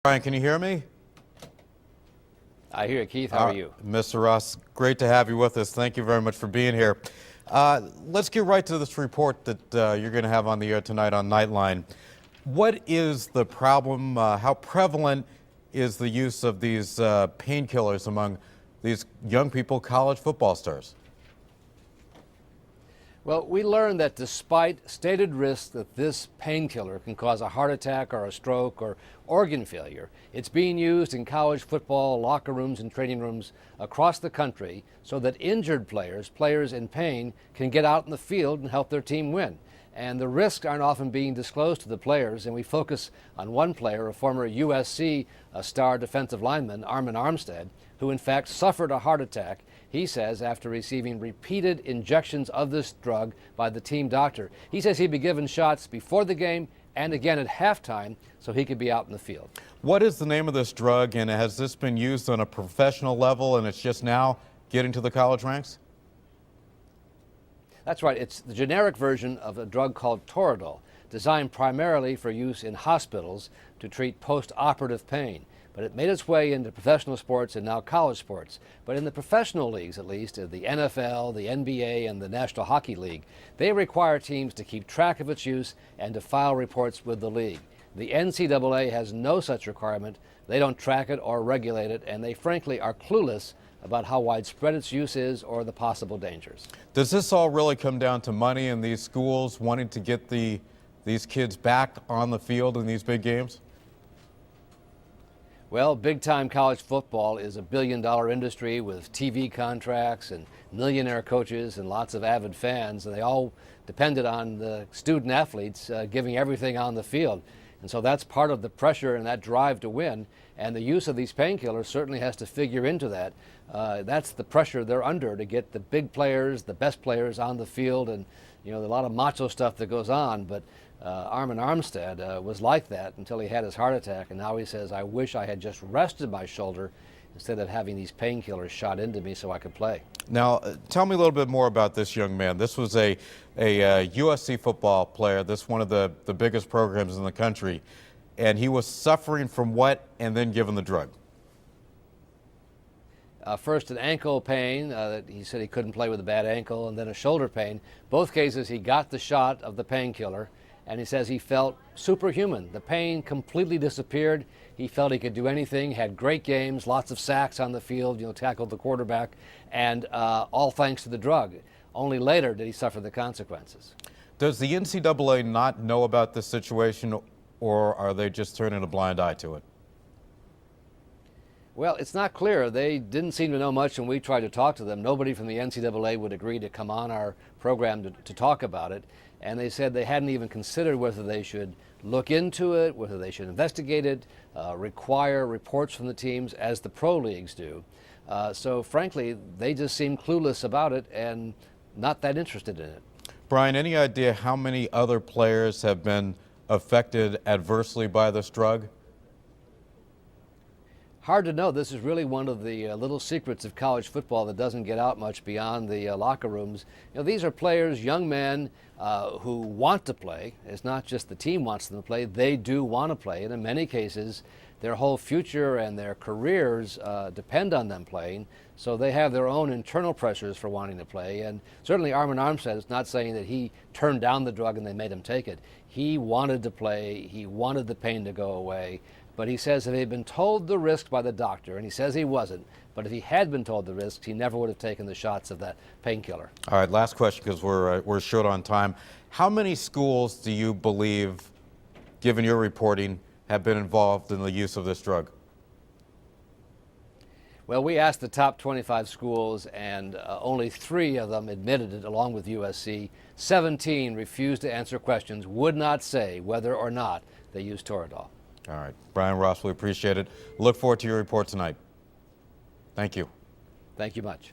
Brian, can you hear me? I hear you, Keith. How are you? Mr. Ross, great to have you with us. Thank you very much for being here. Let's get right to this report that you're going to have on the air tonight on Nightline. What is the problem? How prevalent is the use of these painkillers among these young people, college football stars? Well, we learned that despite stated risks that this painkiller can cause a heart attack or a stroke or organ failure, it's being used in college football locker rooms and training rooms across the country so that injured players in pain, can get out in the field and help their team win. And the risks aren't often being disclosed to the players, and we focus on one player, a former USC star defensive lineman, Armin Armstead, who in fact suffered a heart attack, he says, after receiving repeated injections of this drug by the team doctor. He says he'd be given shots before the game and again at halftime so he could be out in the field. What is the name of this drug, and has this been used on a professional level and it's just now getting to the college ranks? That's right. It's the generic version of a drug called Toradol, designed primarily for use in hospitals to treat post-operative pain. But it made its way into professional sports and now college sports. But in the professional leagues, at least, the NFL, the NBA, and the National Hockey League, they require teams to keep track of its use and to file reports with the league. The NCAA has no such requirement. They don't track it or regulate it, and they frankly are clueless about how widespread its use is or the possible dangers. Does this all really come down to money and these schools wanting to get these kids back on the field in these big games? Well, big-time college football is a billion-dollar industry with TV contracts and millionaire coaches and lots of avid fans, and they all depended on the student athletes giving everything on the field. And so that's part of the pressure and that drive to win, and the use of these painkillers certainly has to figure into that. That's the pressure they're under to get the big players, the best players on the field, and a lot of macho stuff that goes on, but Armin Armstead was like that until he had his heart attack, and now he says, I wish I had just rested my shoulder instead of having these painkillers shot into me so I could play. Now, tell me a little bit more about this young man. This was a USC football player. This is one of the biggest programs in the country, and he was suffering from what and then given the drug? First an ankle pain, he said he couldn't play with a bad ankle, and then a shoulder pain. Both cases he got the shot of the painkiller, and he says he felt superhuman. The pain completely disappeared. He felt he could do anything, had great games, lots of sacks on the field, tackled the quarterback, and all thanks to the drug. Only later did he suffer the consequences. Does the NCAA not know about this situation, or are they just turning a blind eye to it? Well, it's not clear. They didn't seem to know much when we tried to talk to them. Nobody from the NCAA would agree to come on our program to talk about it. And they said they hadn't even considered whether they should look into it, whether they should investigate it, require reports from the teams as the pro leagues do. So frankly, they just seem clueless about it and not that interested in it. Brian, any idea how many other players have been affected adversely by this drug? Hard to know. This is really one of the little secrets of college football that doesn't get out much beyond the locker rooms. These are players, young men who want to play. It's not just the team wants them to play. They do want to play, and in many cases, their whole future and their careers depend on them playing. So they have their own internal pressures for wanting to play. And certainly Armin Armstead is not saying that he turned down the drug and they made him take it. He wanted to play. He wanted the pain to go away. But he says if he had been told the risk by the doctor, and he says he wasn't, but if he had been told the risks, he never would have taken the shots of that painkiller. All right, last question, because we're short on time. How many schools do you believe, given your reporting, have been involved in the use of this drug? Well, we asked the top 25 schools, and only 3 of them admitted it, along with USC. 17 refused to answer questions, would not say whether or not they used Toradol. All right. Brian Ross, we appreciate it. Look forward to your report tonight. Thank you. Thank you much.